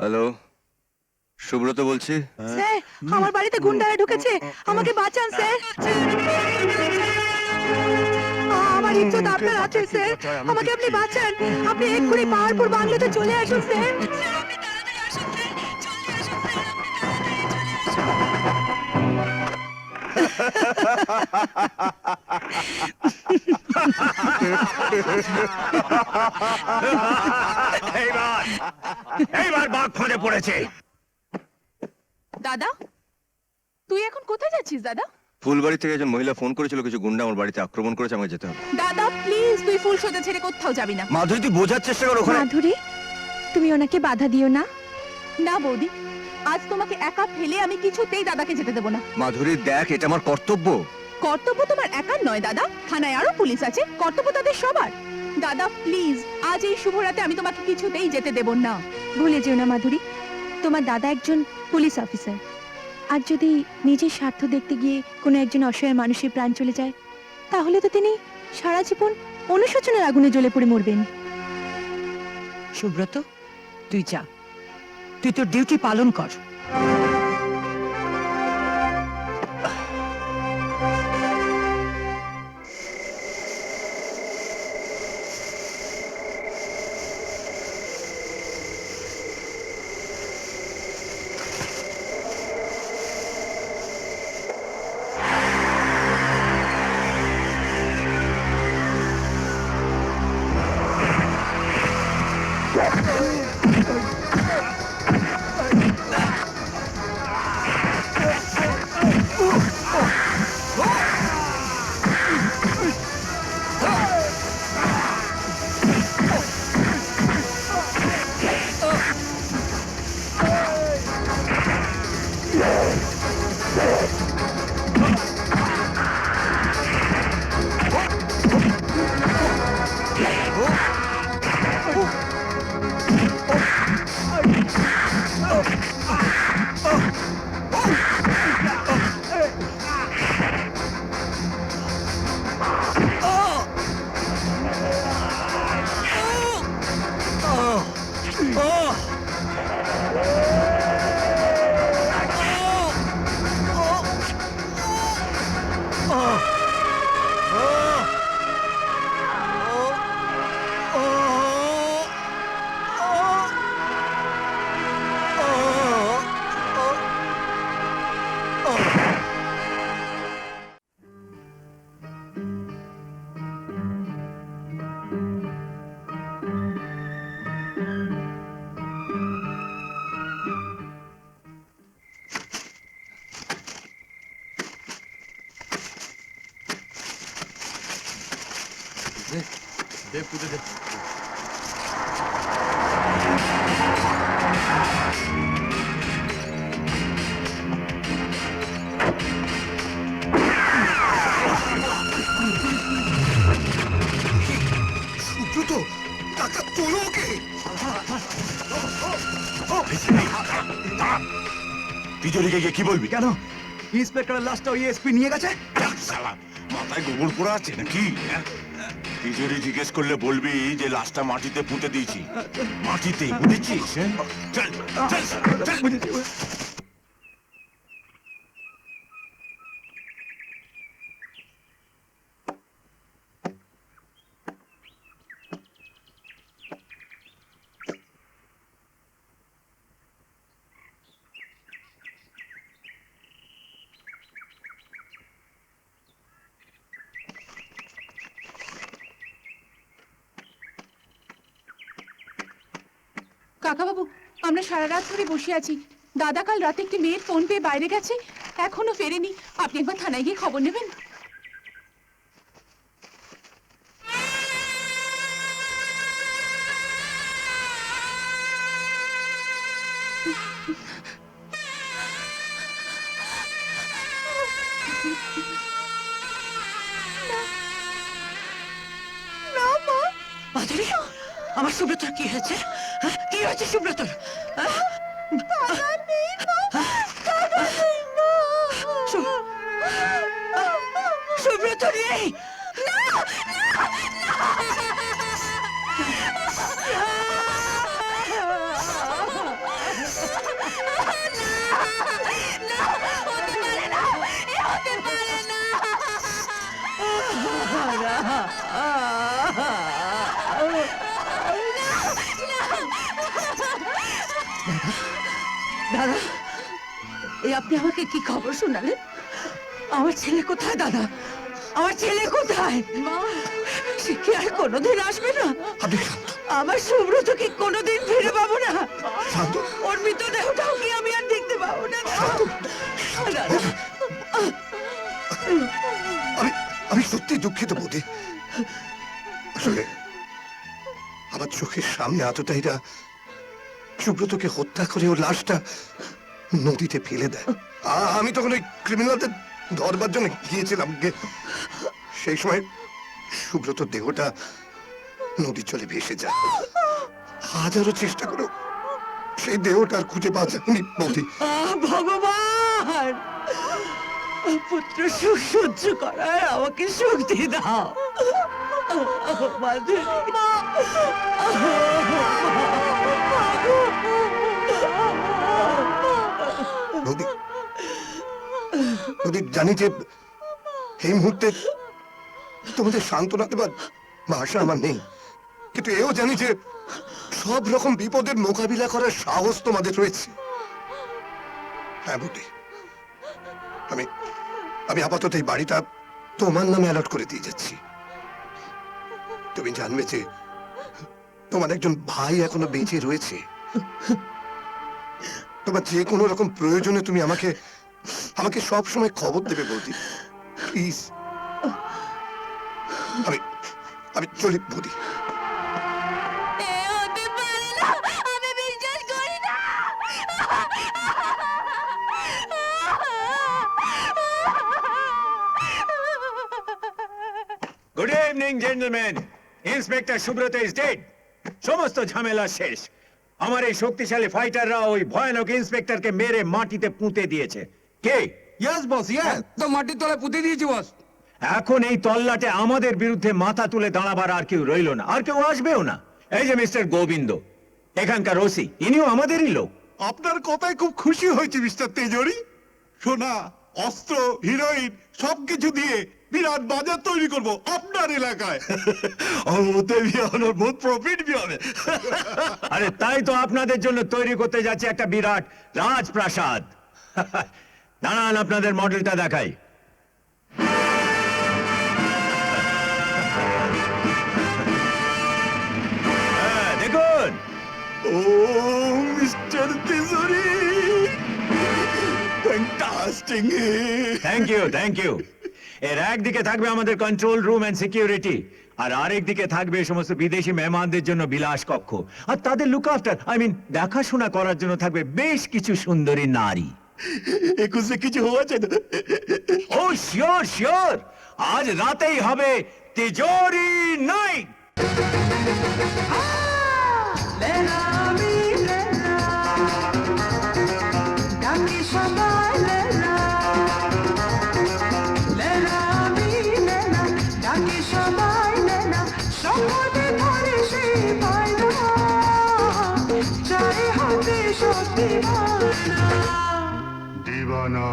Hello, Subrata বলছি। Sir, আমার বাড়িতে গুন্ডারা ঢুকেছে, আমাকে বাঁচান স্যার। আমার ইজ্জত আপনার আছে স্যার, আমাকে আপনি বাঁচান। আপনি এক্ষুনি পাহাড়পুর বাংলোতে চলে আসুন স্যার। আপনি তাড়াতাড়ি আসুন স্যার, জলদি আসুন স্যার, আপনি তাড়াতাড়ি চলে এইবার বাঘ ফাঁদে পড়েছে। দাদা, তুই এখন কোথায় যাচ্ছিস দাদা? ফুলবাড়ি থেকে একজন মহিলা ফোন করেছিল, কিছু গুন্ডা আমার বাড়িতে আক্রমণ করেছে, আমাকে যেতে হবে। দাদা প্লিজ, তুই ফুল সোজা ছেড়ে কোথাও যাবি না। মাধুরী, তুই বোঝার চেষ্টা করো। মাধুরী, তুমি ওনাকে বাধা দিও না। না বৌদি, আজ তোমাকে একা ফেলে আমি কিছুতেই দাদাকে যেতে দেবো না। মাধুরী দেখ, এটা আমার কর্তব্য। কর্তব্য তোমার একার নয় দাদা, থানায় আরো পুলিশ আছে, কর্তব্য তাদের সবার। দাদা প্লিজ, আজ এই শুভ রাতে আমি তোমাকে কিছুতেই যেতে দেব না। ভুলে যেও না মাধুরী, তোমার দাদা একজন পুলিশ অফিসার। আর যদি নিজের স্বার্থ দেখতে গিয়ে কোনো একজন অসহায় মানুষের প্রাণ চলে যায়, তাহলে তো তিনি সারা জীবন অনুশোচনার আগুনে জ্বলে পড়ে মরবেন। সুব্রত, তুই যা, তুই তোর ডিউটি পালন কর। সুব্রত, ডাক্তার তোলো ওকে। তিজোরিকে গিয়ে কি বলবি? কেন ইন্সপেক্টরের লাশটা ওই এসপি নিয়ে গেছে? শালা, মাথায় গোবর পোড়া আছে নাকি? তিজোরি জিজ্ঞেস করলে বলবি যে লাশটা মাটিতে পুঁতে দিয়েছি। মাটিতে, বুঝেছিস? চল চল চল। বুঝেছি। কাকাবাবু, আমরা সারা রাত ধরে বসে আছি। দাদা কাল রাতে একটি মেয়ের ফোন পেয়ে বাইরে গেছে, এখনো ফেরেনি। আপনি একবার থানায় গিয়ে খবর নেবেন। মাধুরী, আমার সুব্রতর কি হয়েছে? কি হয়েছে সুব্রতর? সুব্রত নেই। আপনি আমাকে কি খবর শোনালেন? আমার ছেলে কোথায় দাদা? আমার ছেলে কোথায়? মা, সে কি আর কোনোদিন আসবে না? আপনি শান্ত আমার সুব্রত কি কোনোদিন ফিরে পাবো না? শান্ত ওর মৃতদেহটাও কি আমি আর দেখতে পাবো না? দাদা, আমি আমি সত্যি দুঃখিত বৌদি। আসলে আমার চোখের সামনে আততায়ীরা সুব্রতকে হত্যা করে ওর লাশটা নদীতে ফেলে দেয়। আমি তখন ওই ক্রিমিনালদের ধরবার জন্য গিয়েছিলাম। সেই সময় সুব্রত দেহটা নদীর জলে ভেসে যায়। হাজারো চেষ্টা করেও সেই দেহটা আর খুঁজে পাওয়া যায়নি বৌদি। ভগবান, পুত্র সুখ সহ্য করার আমাকে শক্তি দাও। মাধুরী, বৌদি বৌদি, জানি যে এই মুহূর্তে তোমাদের সান্ত্বনা দেবার ভাষা আমার নেই, কিন্তু এও জানি যে সব রকম বিপদের মোকাবিলা করার সাহস তোমাদের রয়েছে। হ্যাঁ বৌদি, আমি আমি আপাতত এই বাড়িটা তোমার নামে অ্যালট করে দিয়ে যাচ্ছি। তুমি জানবে যে তোমার একজন ভাই এখনো বেঁচে রয়েছে। তোমার যে কোনো রকম প্রয়োজনে তুমি আমাকে আমাকে সব সময় খবর দেবে বৌদি, প্লিজ। আমি আমি চলি বৌদি। এ হতে পারে না, আমি বিশ্বাস করি না। Good evening gentleman. Inspector Subrata is dead. সমস্ত ঝামেলা শেষ। আমার এই শক্তিশালী ফাইটাররা ওই ভয়ানক ইন্সপেক্টরকে মেরে মাটিতে পুঁতে দিয়েছে। কে? Yes boss, yes. তো মাটির তলায় পুঁতে দিয়েছি বস। এখন এই তল্লাটে আমাদের বিরুদ্ধে মাথা তুলে দাঁড়াবার আর কেউ রইল না, আর কেউ আসবেও না। এই যে মিস্টার গোবিন্দ, এখানকার ওসি, ইনিও আমাদেরই লোক। আপনার কথায় খুব খুশি হয়েছি মিস্টার তেজরি। সোনা, অস্ত্র, হিরোইন সবকিছু দিয়ে বিরাট বাজার তৈরি করব আপনার এলাকায়। বহুত প্রফিট भी হবে। আরে তাই তো আপনাদের জন্য তৈরি করতে যাচ্ছে একটা বিরাট রাজপ্রাসাদ। দাঁড়ান, আপনাদের মডেলটা দেখাই। হ্যাঁ, দেখুন। ও মিস্টার তেজরি, ফ্যান্টাস্টিক। Thank you. এর একদিকে থাকবে আমাদের কন্ট্রোল রুম এন্ড সিকিউরিটি, আর আরেক দিকে থাকবে সমস্ত বিদেশি মেহমানদের জন্য বিলাস কক্ষ, আর তাদের লুক আফটার দেখাশোনা করার জন্য থাকবে বেশ কিছু সুন্দরী নারী। একুশে কিছু হয়েছে তো? ও শিওর, আজ রাতেই হবে তিজোরি নাইট। দিবানা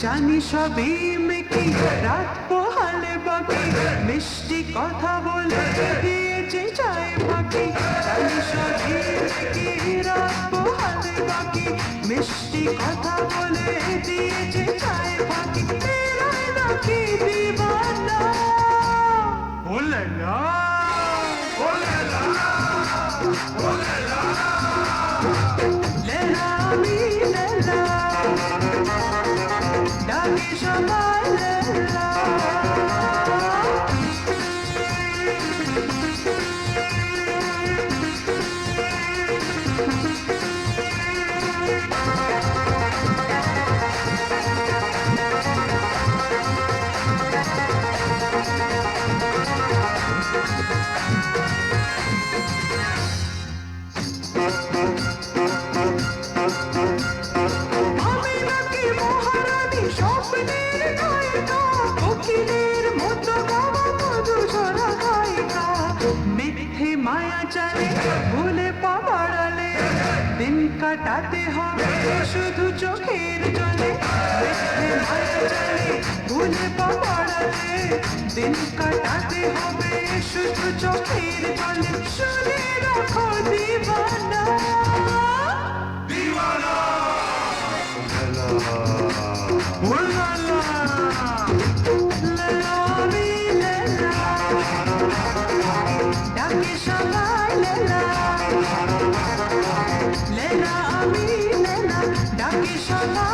জানি সবই মেকি রাত পোহালে বাকি মিষ্টি কথা বলে দিয়েছে চাই বাকি। জানি সবই মেকি রাত পোহালে বাকি মিষ্টি কথা বলে দিয়েছে চাই বাকি। তেরাই নাকি দিবানা ওলেলা লেলা আমি লেলা ডাকি সবাই লেলা। স্বপ্নের নায়িকা কোকিলের মতো গাওয়া মধু ঝরা গায়িকা মিথ্যে মায়া চালে ভুলে পা বাড়ালে দিন কাটাতে হবে শুধু চোখের জলে মিথ্যে মায়া চালে ভুলে পা বাড়ালে দিন কাটাতে হবে শুধু চোখের জলে শুনে রাখো দিবানা ডাকে সবাই লেলা লেলা আমি লেলা ডাকে সবাই